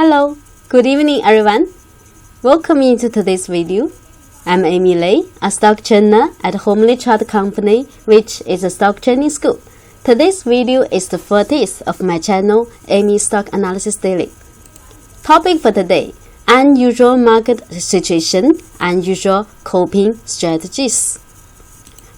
Hello, good evening everyone. Welcome into today's video. I'm Amy Lei, a stock trainer at Homely Chart Company, which is a stock training school. Today's video is the 40th of my channel, Amy Stock Analysis Daily. Topic for today: unusual market situation, unusual coping strategies.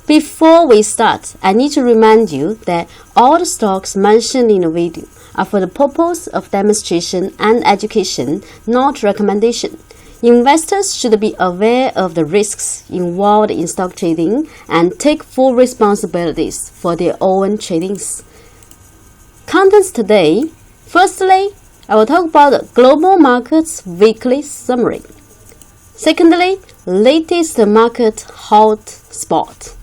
Before we start, I need to remind you that all the stocks mentioned in the video are for the purpose of demonstration and education, not recommendation. Investors should be aware of the risks involved in stock trading and take full responsibilities for their own tradings. Contents today. Firstly, I will talk about the global markets weekly summary. Secondly, latest market hot spot.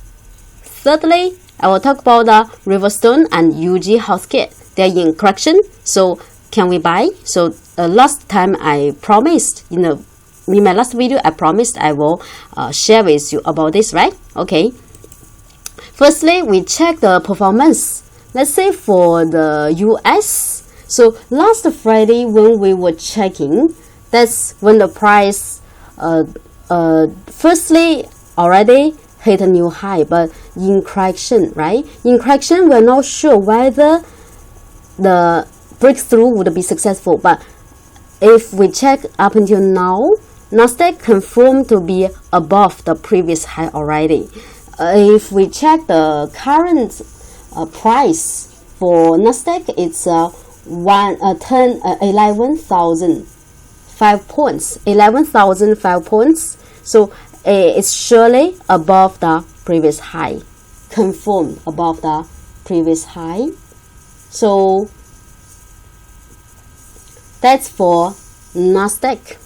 Thirdly, I will talk about the Riverstone and UG Healthcare. They are in correction, so can we buy? So last time I promised, in my last video, I promised I will share with you about this, right? Okay. Firstly, we check the performance. Let's say for the US. So last Friday when we were checking, that's when the price firstly already hit a new high, but in correction, right? In correction, we're not sure whether the breakthrough would be successful, but if we check up until now, Nasdaq confirmed to be above the previous high already. If we check the current price for Nasdaq, it's 11,005 points. 11,005 points. So it's surely above the previous high, confirmed above the previous high. So that's for Nasdaq.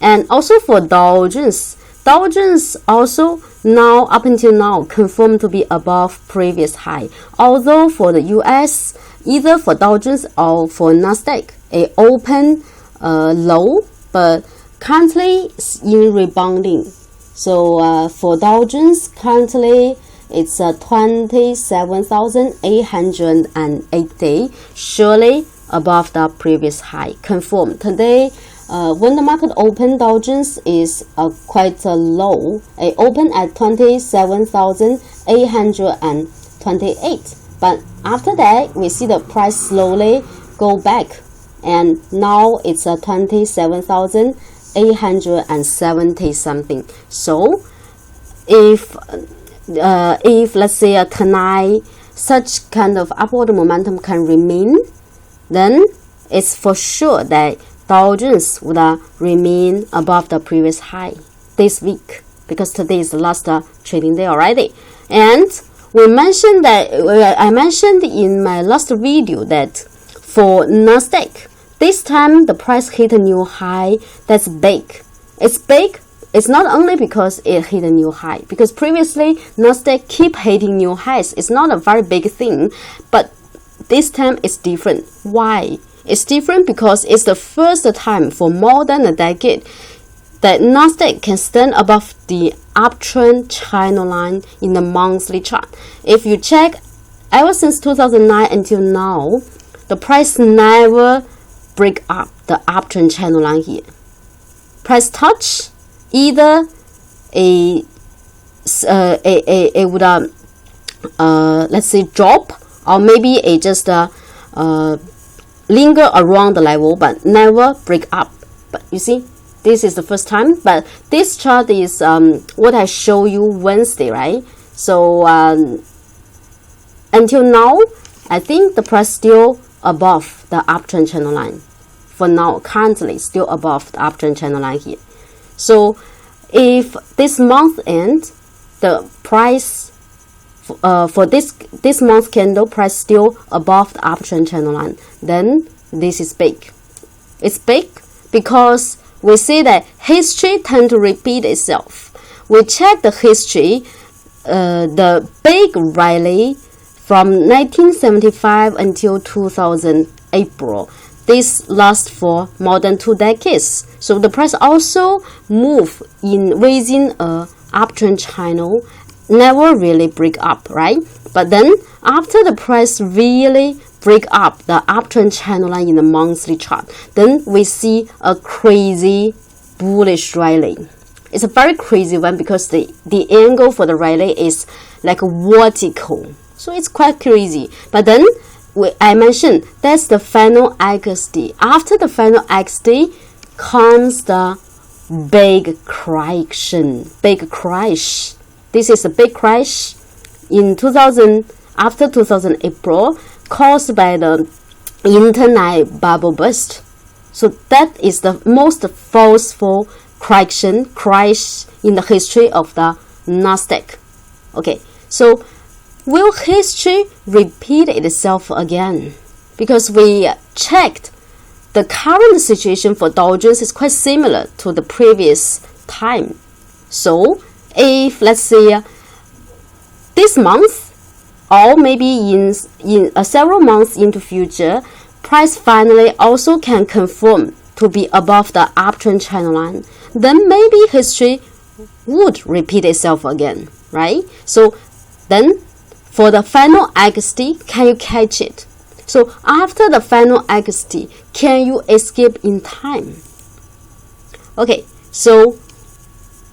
And also for Dow Jones. Dow Jones also now, up until now, confirmed to be above previous high. Although for the US, either for Dow Jones or for Nasdaq, a open low, but currently in rebounding. So for Dow Jones, currently it's 27,880, surely above the previous high, confirmed. Today, when the market opened, Dow Jones is quite low. It opened at 27,828. But after that, we see the price slowly go back, and now it's 27,870 something. So if let's say tonight such kind of upward momentum can remain, then it's for sure that Dow Jones would remain above the previous high this week, because today is the last trading day already. And we mentioned that I mentioned in my last video that for Nasdaq, this time the price hit a new high. That's big. It's big. It's not only because it hit a new high, because previously Nasdaq keep hitting new highs. It's not a very big thing, but this time it's different. Why? It's different because it's the first time for more than a decade that Nasdaq can stand above the uptrend channel line in the monthly chart. If you check, ever since 2009 until now, the price never break up the uptrend channel line here. Price touch either a would let's say drop, or maybe a just linger around the level but never break up. But you see, this is the first time. But this chart is what I show you Wednesday, right? So until now, I think the price still above the uptrend channel line. For now, currently still above the uptrend channel line here. So if this month end, the price for this month's candle price still above the uptrend channel line, then this is big. It's big because we see that history tends to repeat itself. We check the history, the big rally from 1975 until 2000 April. This lasts for more than 2 decades. So the price also move in within a uptrend channel, never really break up, right? But then after the price really break up the uptrend channel line in the monthly chart, then we see a crazy bullish rally. It's a very crazy one because the angle for the rally is like vertical. So it's quite crazy. But then I mentioned that's the final XD. After the final XD comes the big correction, big crash. This is a big crash in after 2000 April, caused by the internet bubble burst. So that is the most forceful crash in the history of the Nasdaq. Okay, so will history repeat itself again? Because we checked the current situation for Dow Jones is quite similar to the previous time. So if, let's say, this month or maybe in several months into future, price finally also can confirm to be above the uptrend channel line, then maybe history would repeat itself again, right? So then for the final XD, can you catch it? So after the final XD, can you escape in time? Okay, so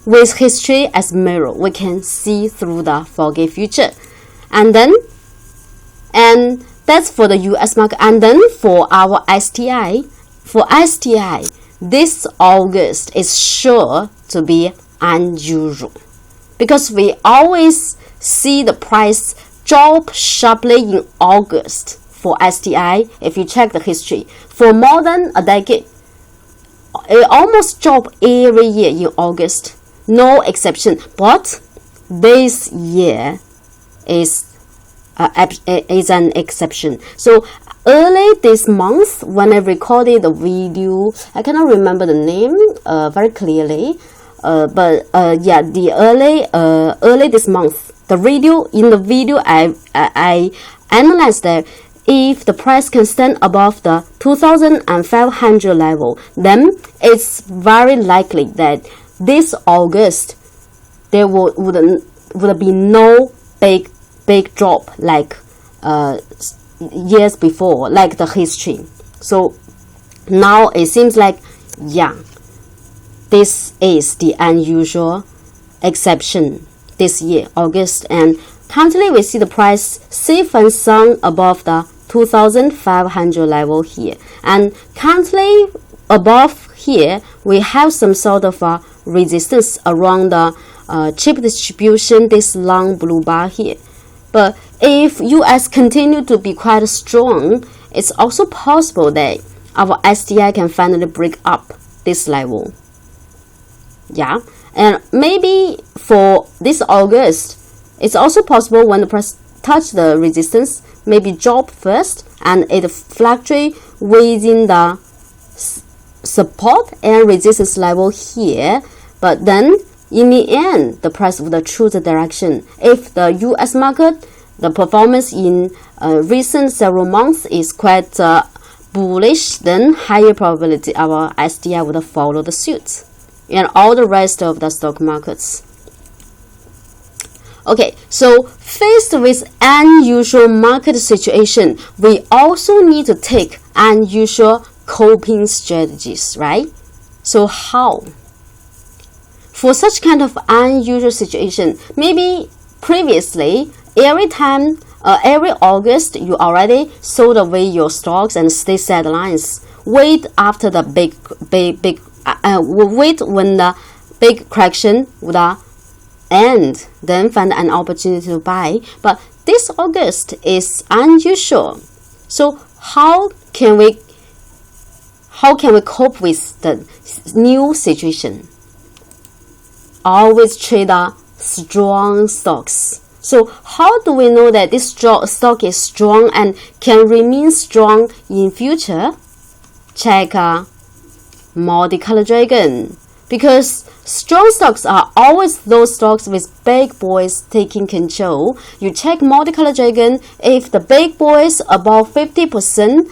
with history as mirror, we can see through the foggy future. And that's for the US market. And then for our STI, this August is sure to be unusual because we always see the price drop sharply in August for STI. If you check the history for more than a decade, it almost dropped every year in August, no exception. But this year is an exception. So early this month, when I recorded the video, I cannot remember the name very clearly, but the early this month, the video I analyzed that if the price can stand above the 2,500 level, then it's very likely that this August there would be no big drop like years before, like the history. So now it seems like, yeah, this is the unusual exception this year, August. And currently we see the price safe and sound above the 2,500 level here. And currently above here, we have some sort of a resistance around the chip distribution, this long blue bar here. But if US continue to be quite strong, it's also possible that our STI can finally break up this level. Yeah, and maybe for this August, it's also possible when the price touch the resistance, maybe drop first and it fluctuate within the support and resistance level here. But then in the end, the price would choose the direction. If the US market, the performance in recent several months is quite bullish, then higher probability our STI would follow the suit, and all the rest of the stock markets. Okay, so faced with unusual market situation, we also need to take unusual coping strategies, right? So how? For such kind of unusual situation, maybe previously, every August, you already sold away your stocks and stay sidelines. Wait after the wait when the big correction would end, then find an opportunity to buy. But this August is unusual. So how can we cope with the new situation? Always trade strong stocks. So how do we know that this stock is strong and can remain strong in future? Check Multicolored Dragon, because strong stocks are always those stocks with big boys taking control. You check Multicolored Dragon, if the big boys above 50%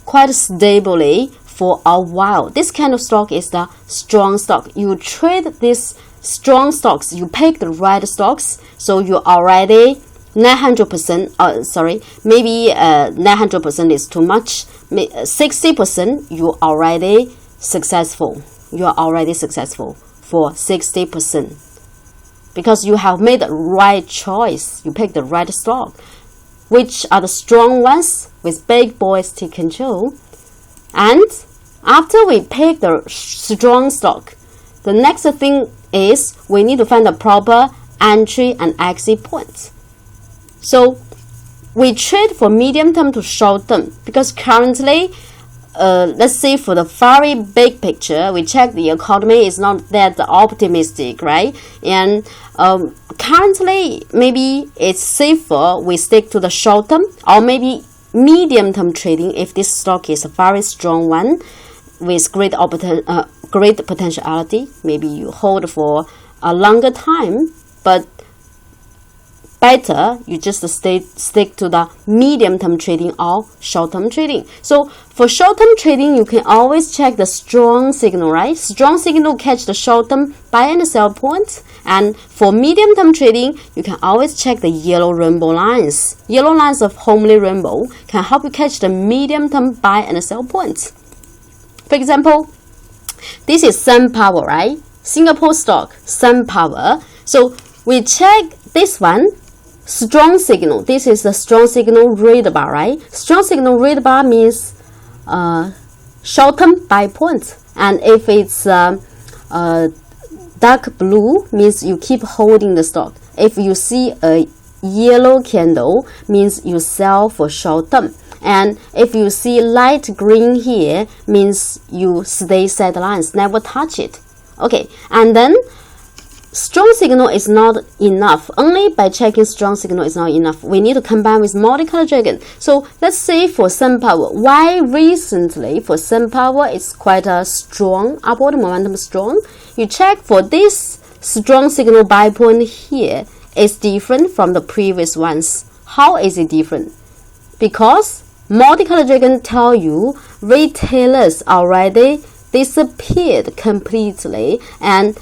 quite stably for a while, this kind of stock is the strong stock. You trade this strong stocks, you pick the right stocks, so you already 900%, sorry, maybe 900% is too much. 60%, you are already successful. You are already successful for 60%. Because you have made the right choice. You pick the right stock. Which are the strong ones with big boys take control. And after we pick the strong stock, the next thing is we need to find the proper entry and exit points. So we trade for medium term to short term because currently, let's say for the very big picture, we check the economy is not that optimistic, right? And currently, maybe it's safer we stick to the short term or maybe medium term trading if this stock is a very strong one with great potentiality. Maybe you hold for a longer time, but better you just stick to the medium-term trading or short-term trading. So for short-term trading, you can always check the strong signal, right? Strong signal catch the short-term buy and sell point. And for medium-term trading, you can always check the yellow rainbow lines. Yellow lines of homely rainbow can help you catch the medium-term buy and sell points. For example, this is SunPower, right? Singapore stock, SunPower. So we check this one. Strong signal. This is the strong signal red bar, right? Strong signal red bar means short-term buy points. And if it's dark blue, means you keep holding the stock. If you see a yellow candle, means you sell for short-term. And if you see light green here, means you stay sidelines, never touch it. Okay, and then strong signal is not enough. Only by checking strong signal is not enough. We need to combine with multicolored dragon. So let's say for SunPower, why recently for SunPower it's quite a strong, upward momentum strong. You check for this strong signal buy point here is different from the previous ones. How is it different? Because multicolored dragon tell you retailers already disappeared completely and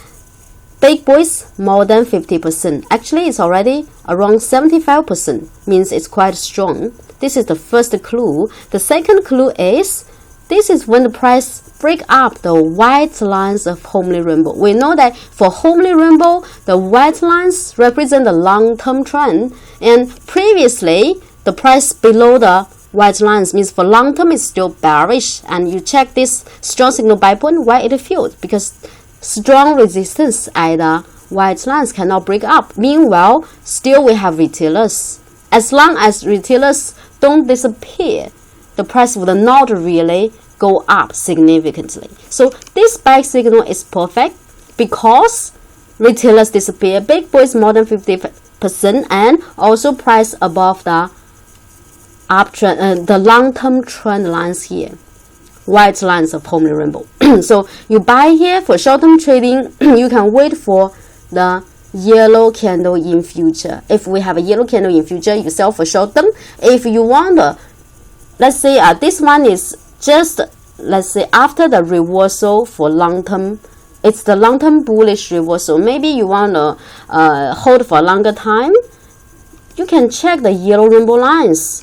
big boys more than 50%. Actually, it's already around 75%. Means it's quite strong. This is the first clue. The second clue is this is when the price break up the white lines of homely rainbow. We know that for homely rainbow, the white lines represent the long-term trend. And previously, the price below the white lines means for long term it's still bearish. And you check this strong signal buy point, why it failed? Because strong resistance at the white lines cannot break up. Meanwhile, still we have retailers. As long as retailers don't disappear, the price will not really go up significantly. So this buy signal is perfect because retailers disappear, big boys more than 50%, and also price above the uptrend, the long-term trend lines here. White lines of homely rainbow. So you buy here for short-term trading. You can wait for the yellow candle in future. If we have a yellow candle in future, you sell for short-term. If you want to, let's say this one is just, let's say after the reversal for long-term, it's the long-term bullish reversal. Maybe you want to hold for a longer time. You can check the yellow rainbow lines.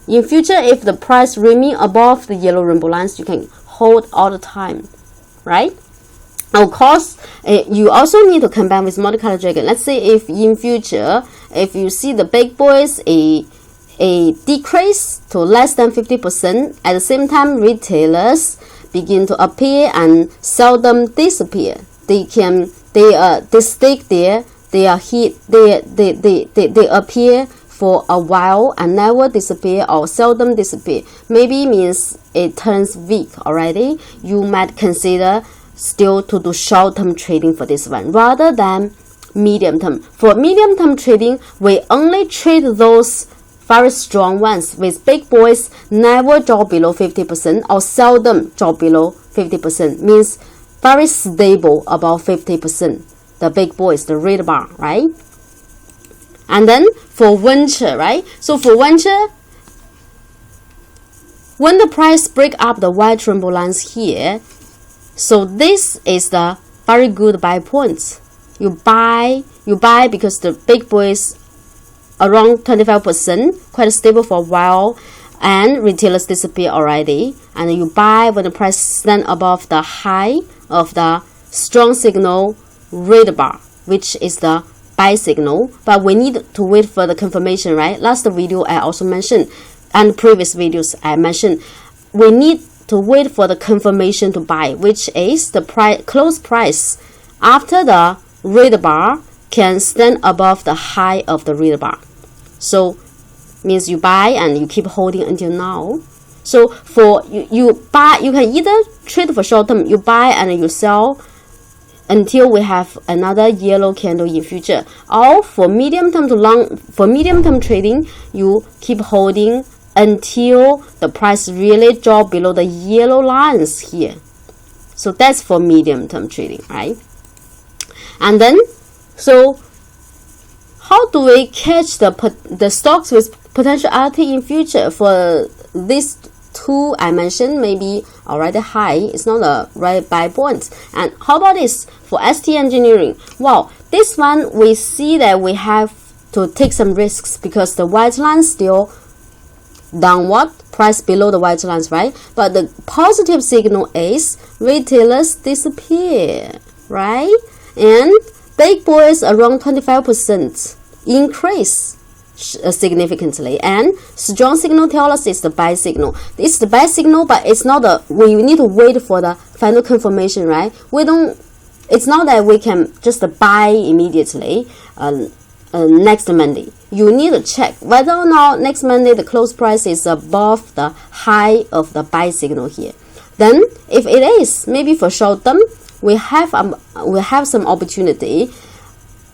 In future, if the price remain above the yellow rainbow lines, you can hold all the time, right? Of course, you also need to combine with multicolored dragon. Let's say if in future, if you see the big boys a decrease to less than 50%, at the same time retailers begin to appear and seldom disappear. They stick there. They appear for a while and never disappear or seldom disappear. Maybe means it turns weak already. You might consider still to do short-term trading for this one rather than medium-term. For medium-term trading, we only trade those very strong ones with big boys never drop below 50% or seldom drop below 50%. Means very stable above 50%. The big boys, the red bar, right? And then for venture, right? So for venture, when the price break up the white rainbow lines here, so this is the very good buy points. You buy because the big boys around 25%, quite stable for a while, and retailers disappear already, and you buy when the price stand above the high of the strong signal red bar, which is the buy signal. But we need to wait for the confirmation, right? Last video I also mentioned, and previous videos I mentioned, we need to wait for the confirmation to buy, which is the close price after the red bar can stand above the high of the red bar. So means you buy and you keep holding until now. So for you buy, you can either trade for short term, you buy and you sell until we have another yellow candle in future, or for medium term to long, for medium term trading, you keep holding until the price really drop below the yellow lines here. So that's for medium term trading, right? And then, so how do we catch the stocks with potentiality in future? For these two I mentioned, maybe already high, it's not a right buy point. And how about this for ST Engineering? Wow, this one we see that we have to take some risks because the white line still downward, price below the white lines, right? But the positive signal is retailers disappear, right? And big boys around 25% increase significantly, and strong signal tell us it's the buy signal. It's the buy signal, but it's not the, we need to wait for the final confirmation, right? It's not that we can just buy immediately next Monday. You need to check whether or not next Monday the close price is above the high of the buy signal here. Then if it is, maybe for short term we have some opportunity,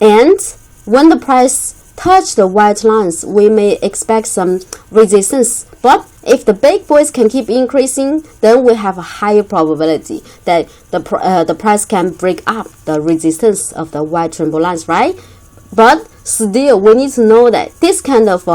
and when the price touch the white lines, we may expect some resistance. But if the big boys can keep increasing, then we have a higher probability that the price can break up the resistance of the white tremble lines, right? But still, we need to know that this kind of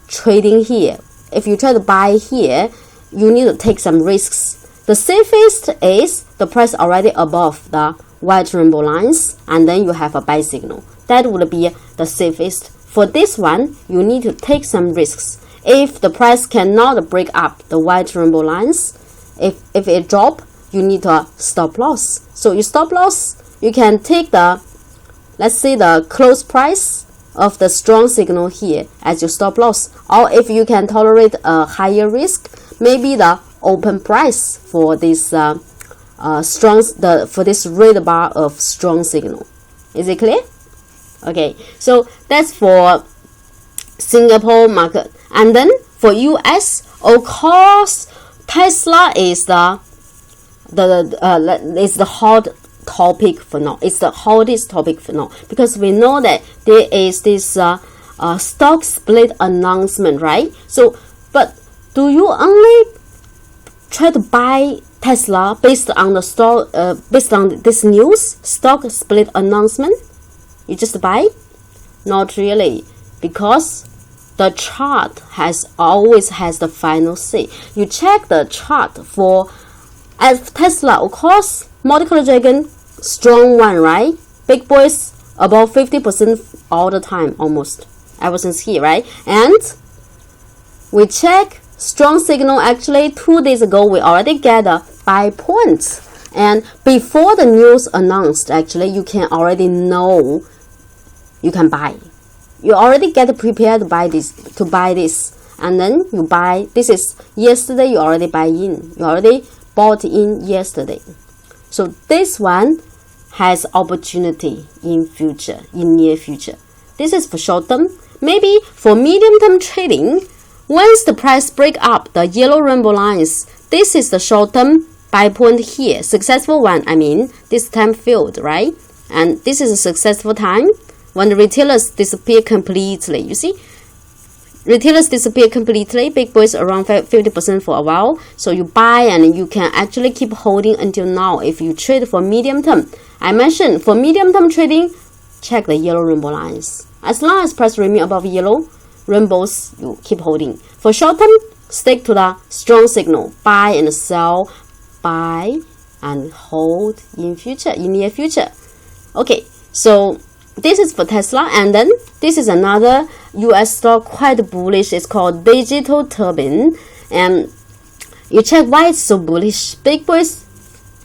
trading here, if you try to buy here, you need to take some risks. The safest is the price already above the white tremble lines, and then you have a buy signal. That would be the safest. For this one, you need to take some risks. If the price cannot break up the white rainbow lines, if it drop, you need a stop loss. So you stop loss, you can take the, let's say the close price of the strong signal here as your stop loss. Or if you can tolerate a higher risk, maybe the open price for this for this red bar of strong signal. Is it clear? Okay, so that's for Singapore market. And then for US, of course, Tesla is the hot topic for now. It's the hottest topic for now because we know that there is this stock split announcement, right? So, but do you only try to buy Tesla based on the stock, based on this news stock split announcement? You just buy? Not really, because the chart always has the final say. You check the chart for as Tesla, of course, Multicolor Dragon, strong one, right? Big boys above 50% all the time, almost ever since here, right? And we check strong signal. Actually, 2 days ago we already get a buy point, and before the news announced, actually you can already know you can buy. You already get prepared to buy this, and then you buy. This is yesterday. You already buy in. You already bought in yesterday. So this one has opportunity in future, in near future. This is for short term. Maybe for medium term trading, once the price break up the yellow rainbow lines, this is the short term buy point here. Successful one, I mean, this time failed, right? And this is a successful time when the retailers disappear completely. You see, retailers disappear completely, big boys around 50% for a while. So you buy and you can actually keep holding until now if you trade for medium term. I mentioned for medium term trading, check the yellow rainbow lines. As long as price remain above yellow rainbows, you keep holding. For short term, stick to the strong signal. Buy and sell, buy and hold in future, in near future. Okay, so this is for Tesla, and then this is another US stock quite bullish. It's called Digital Turbine, and you check why it's so bullish. Big boys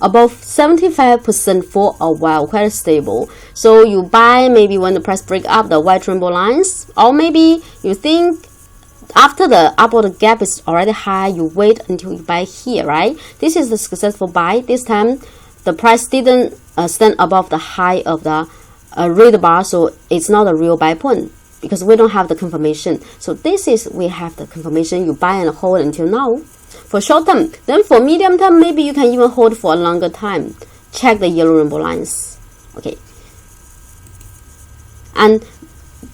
above 75% for a while, quite stable. So you buy maybe when the price break up the white rainbow lines, or maybe you think after the upward gap is already high, you wait until you buy here, right? This is the successful buy. This time the price didn't stand above the high of the red bar, so it's not a real buy point because we don't have the confirmation. So this is we have the confirmation. You buy and hold until now for short term. Then for medium term, maybe you can even hold for a longer time. Check the yellow rainbow lines. Okay, and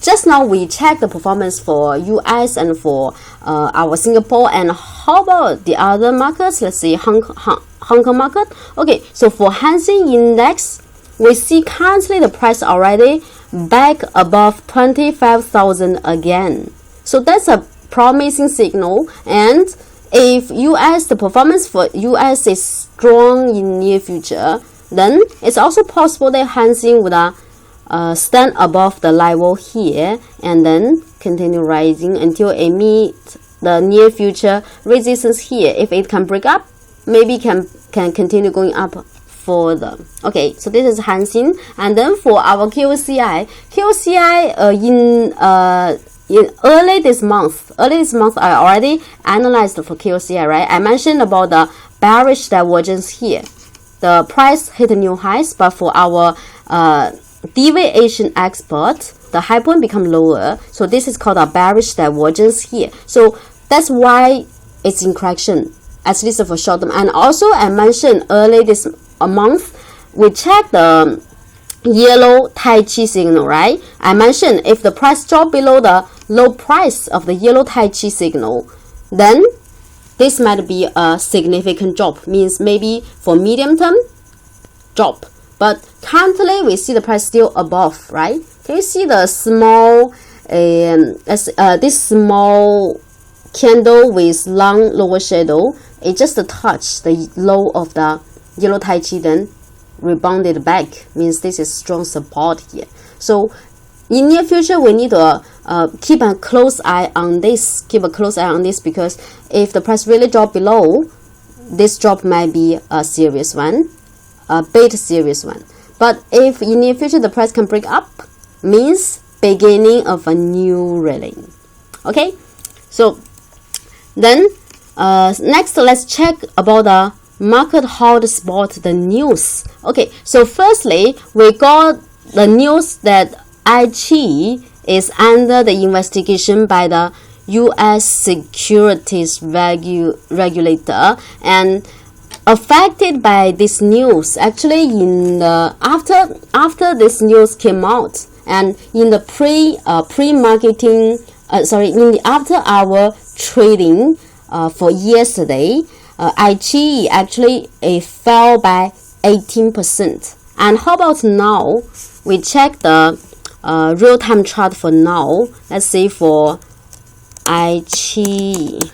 just now we checked the performance for US and for our Singapore, and how about the other markets? Let's see, Hong Kong market. Okay, so for Hang Seng Index, we see currently the price already back above 25,000 again. So that's a promising signal. And if US, the performance for US is strong in near future, then it's also possible that Hang Seng would stand above the level here and then continue rising until it meets the near future resistance here. If it can break up, maybe can continue going up further. Okay, so this is Hang Seng. And then for our QCI in early this month I already analyzed for QCI, right? I mentioned about the bearish divergence here. The price hit new highs, but for our deviation expert, the high point become lower. So this is called a bearish divergence here. So that's why it's in correction, at least for short term. And also I mentioned early this month, we check the yellow Tai Chi signal, right? I mentioned if the price drop below the low price of the yellow Tai Chi signal, then this might be a significant drop, means maybe for medium term drop. But currently we see the price still above, right? Can you see the small this small candle with long lower shadow? It just touched the low of the yellow Tai Chi, then rebounded back, means this is strong support here. So in near future we need to keep a close eye on this, because if the price really drop below, this drop might be a serious one, a bit serious one. But if in near future the price can break up, means beginning of a new rally. Okay, so then next let's check about the market hotspot, the news. Okay, so firstly we got the news that iQIYI is under the investigation by the US Securities Regulator, and affected by this news. Actually, in the after this news came out, and in the pre-marketing, in the after hour trading for yesterday, iQIYI actually fell by 18%. And how about now? We check the real-time chart for now. Let's see for iQIYI.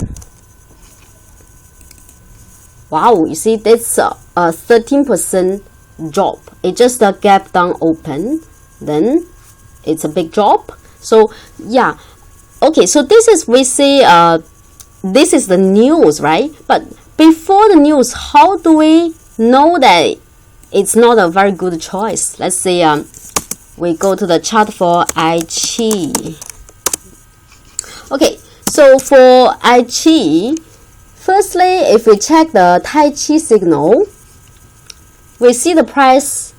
Wow, you see that's a 13% drop. It just a gap down open, then it's a big drop. So yeah, okay, so this is, we say this is the news, right? But before the news, how do we know that it's not a very good choice? Let's say we go to the chart for iQIYI. Okay, so for iQIYI, firstly, if we check the Tai Chi signal, we see the price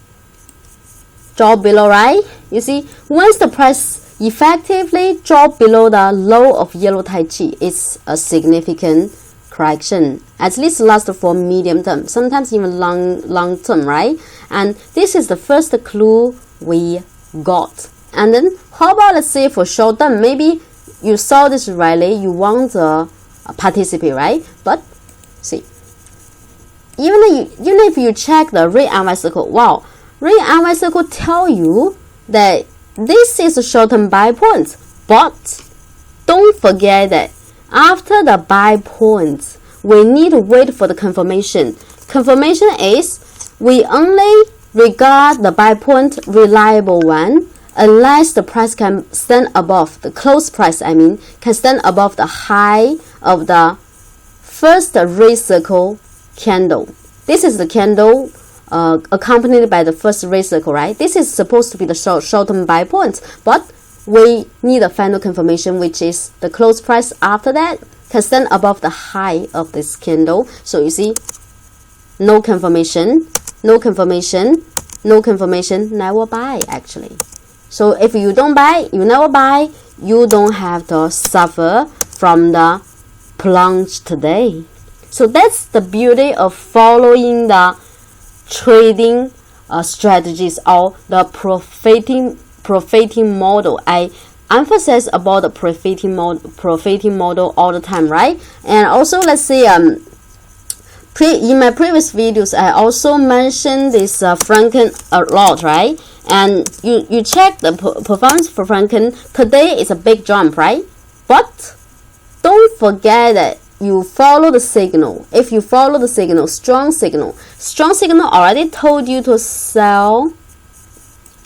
drop below, right? You see, once the price effectively drop below the low of yellow Tai Chi, it's a significant correction, at least last for medium term, sometimes even long term, right? And this is the first clue we got. And then how about, let's say for short term, maybe you saw this rally, you want to participate, right? But see, even if you check the red and white circle, wow, red and white circle tell you that this is a short-term buy point. But don't forget that after the buy point, we need to wait for the confirmation. Confirmation is we only regard the buy point reliable one unless the price can stand above the close price, can stand above the high of the first red circle candle. This is the candle accompanied by the first red circle, right? This is supposed to be the short-term buy point, but we need a final confirmation, which is the close price after that can stand above the high of this candle. So you see, no confirmation, no confirmation, no confirmation, never buy actually. So if you don't buy, you never buy, you don't have to suffer from the plunge today. So that's the beauty of following the trading strategies or the profiting model. I emphasize about the profiting model all the time, right? And also, let's see, in my previous videos, I also mentioned this Franken a lot, right? And you check the performance for Franken. Today is a big jump, right? But don't forget that you follow the signal. If you follow the signal, strong signal already told you to sell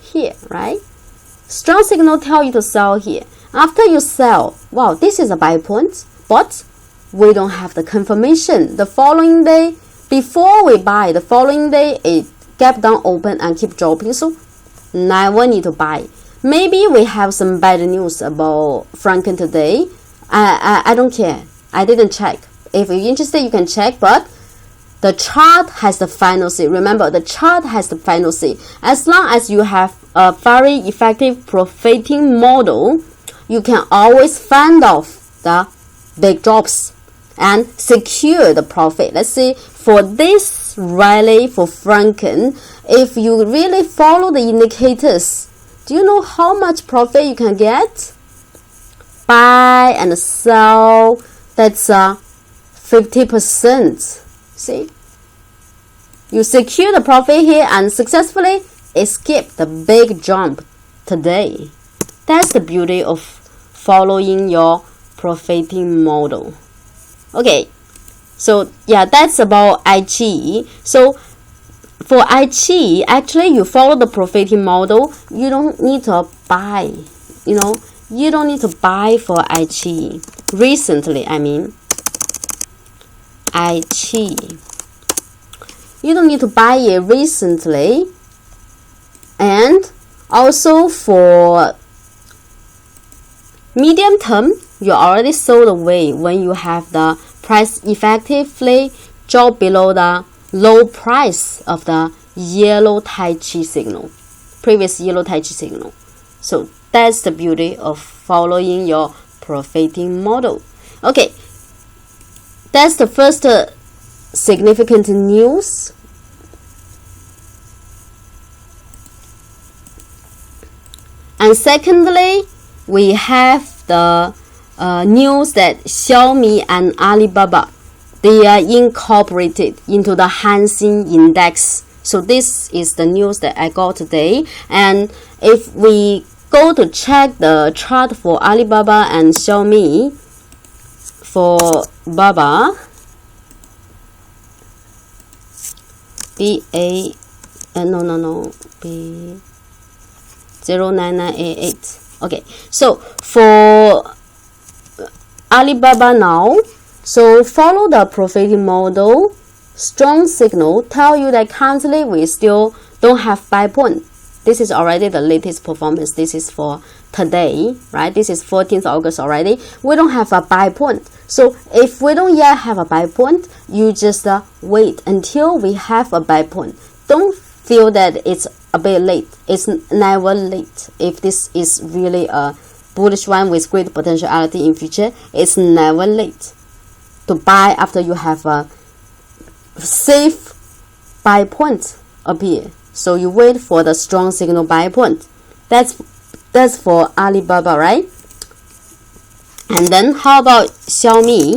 here, right? Strong signal tell you to sell here. After you sell, wow, this is a buy point, but we don't have the confirmation. The following day, before we buy, the following day it gap down open and keep dropping, so never need to buy. Maybe we have some bad news about Franken today. I don't care. I didn't check. If you're interested, you can check, but the chart has the final say. Remember, the chart has the final say. As long as you have a very effective profiting model, you can always fend off the big drops and secure the profit. Let's see, for this rally for Franken, if you really follow the indicators, do you know how much profit you can get? Buy and sell, that's 50%. See? You secure the profit here and successfully escape the big jump today. That's the beauty of following your profiting model. Okay, so yeah, that's about IG. So for IG, actually you follow the profiting model. You don't need to buy, you don't need to buy for IG. Recently, IG. You don't need to buy it recently. And also for medium term, you already sold away when you have the price effectively drop below the low price of the yellow Tai Chi signal, previous yellow Tai Chi signal. So that's the beauty of following your profiting model. Okay, that's the first significant news. And secondly, we have the news that Xiaomi and Alibaba, they are incorporated into the Hang Seng Index. So this is the news that I got today. And if we go to check the chart for Alibaba and Xiaomi, for Baba, B0998. Okay, so for Alibaba now, so follow the profiting model. Strong signal tell you that currently we still don't have buy point. This is already the latest performance. This is for today, right? This is 14th August already. We don't have a buy point. So if we don't yet have a buy point, you just wait until we have a buy point. Don't feel that it's a bit late. It's never late. If this is really a bullish one with great potentiality in future, it's never late to buy after you have a safe buy point appear. So you wait for the strong signal buy point. That's for Alibaba, right? And then how about Xiaomi?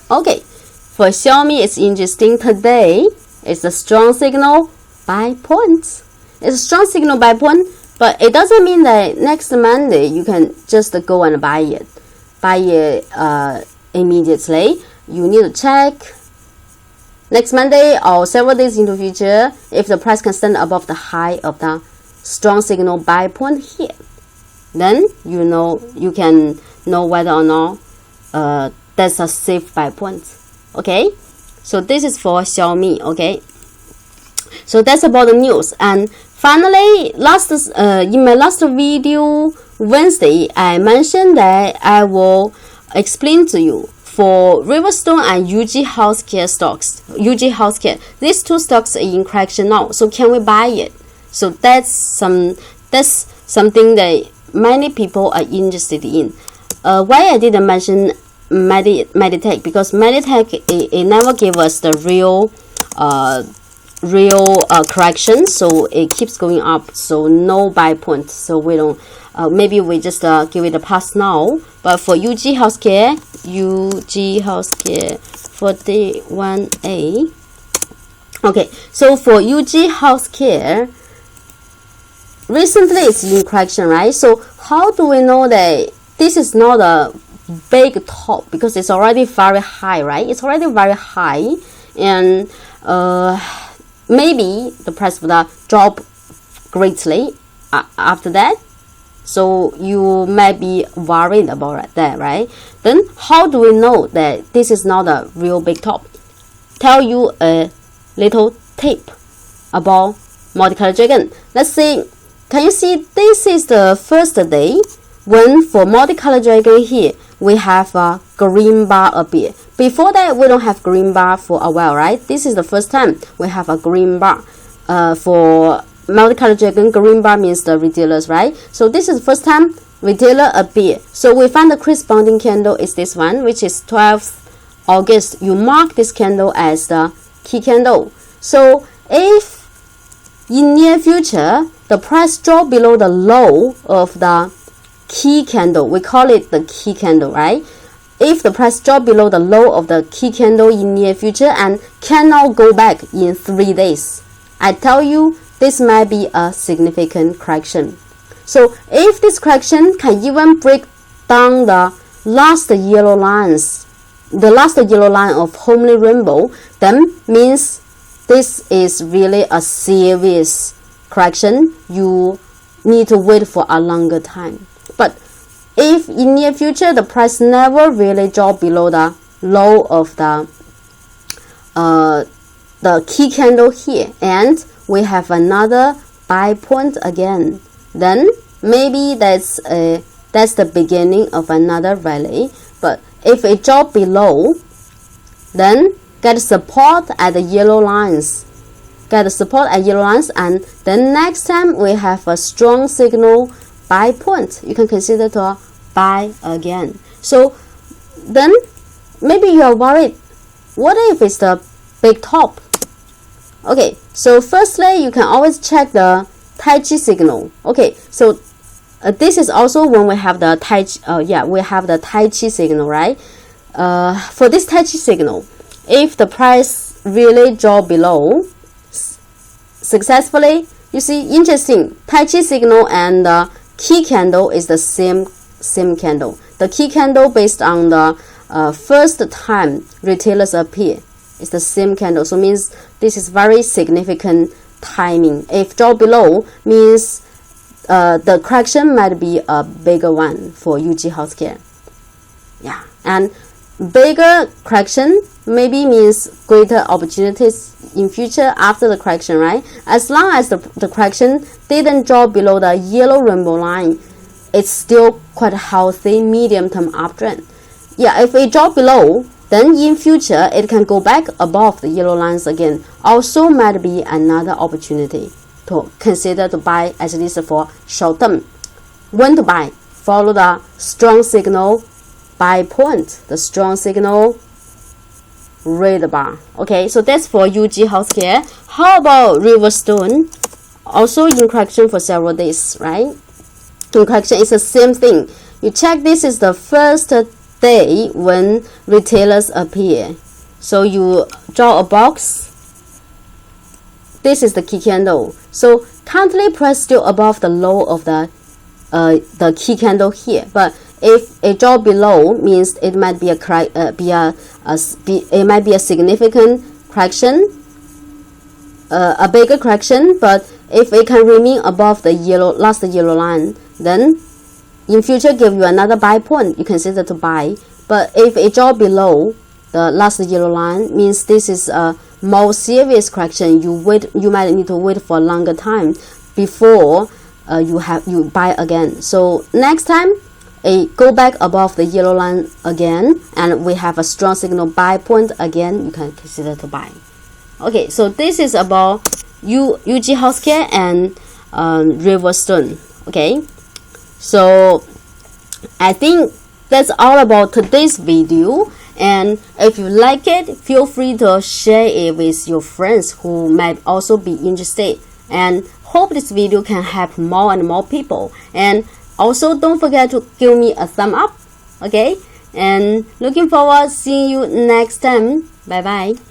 Okay, for Xiaomi, it's interesting. Today it's a strong signal buy point. It's a strong signal buy point, but it doesn't mean that next Monday you can just go and buy it immediately. You need to check next Monday or several days into future if the price can stand above the high of the strong signal buy point here. Then you can know whether or not that's a safe buy point. Okay, so this is for Xiaomi. Okay, so that's about the news. And finally, in my last video Wednesday, I mentioned that I will explain to you for Riverstone and UG Healthcare stocks. UG Healthcare, these two stocks are in correction now. So can we buy it? So that's something that many people are interested in. Why I didn't mention Meditech, because Meditech it never gave us the real correction, so it keeps going up, so no buy point. So we don't. Maybe we just give it a pass now. But for UG Healthcare 41A. Okay, so for UG Healthcare, recently it's in correction, right? So how do we know that this is not a big top? Because it's already very high, right? It's already very high, and maybe the price would drop greatly after that. So you might be worried about that, right? Then how do we know that this is not a real big top? Tell you a little tip about Multicolor Dragon. Let's see. Can you see this is the first day when for Multicolor Dragon here we have a green bar appear. Before that we don't have green bar for a while, right? This is the first time we have a green bar. For Multicolor Dragon, green bar means the retailers, right? So this is the first time retailer appear. So we find the corresponding candle is this one, which is 12th August. You mark this candle as the key candle. So if in near future the price drop below the low of the key candle, we call it the key candle, right? If the price drop below the low of the key candle in near future and cannot go back in 3 days, I tell you this might be a significant correction. So if this correction can even break down the last yellow lines, the last yellow line of Homely Rainbow, then means this is really a serious correction. You need to wait for a longer time. But if in near future the price never really drop below the low of the key candle here, and we have another buy point again, then maybe that's the beginning of another rally. But if it drop below, then get support at the yellow lines, and then next time we have a strong signal buy point, you can consider to buy again. So then maybe you are worried, what if it's the big top? Okay, so firstly you can always check the Tai Chi signal. Okay, so this is also when we have the Tai Chi signal, right? For this Tai Chi signal, if the price really drop below successfully, you see, interesting, Tai Chi signal and the key candle is the same candle. The key candle based on the first time retailers appear is the same candle. So means this is very significant timing. If drop below means the correction might be a bigger one for UG Healthcare. Yeah, and bigger correction maybe means greater opportunities in future after the correction, right? As long as the correction didn't drop below the yellow rainbow line, it's still quite a healthy medium-term uptrend. Yeah, if it drop below, then in future it can go back above the yellow lines again. Also might be another opportunity to consider to buy, at least for short term. When to buy? Follow the strong signal buy point, the strong signal red bar. Okay, so that's for UG Healthcare. How about Riverstone? Also in correction for several days, right? In correction is the same thing. You check, this is the first day when retailers appear. So you draw a box. This is the key candle. So currently price still above the low of the key candle here. But if it drop below, means it might be a significant correction, a bigger correction. But if it can remain above the last yellow line, then in future give you another buy point, you consider to buy. But if it drop below the last yellow line, means this is a more serious correction. You might need to wait for a longer time before you buy again. So next time it go back above the yellow line again, and we have a strong signal buy point again, you can consider to buy. Okay, so this is about UG Healthcare and Riverstone. Okay, so I think that's all about today's video. And if you like it, feel free to share it with your friends who might also be interested. And hope this video can help more and more people. And also don't forget to give me a thumb up. Okay, and looking forward seeing you next time. Bye bye.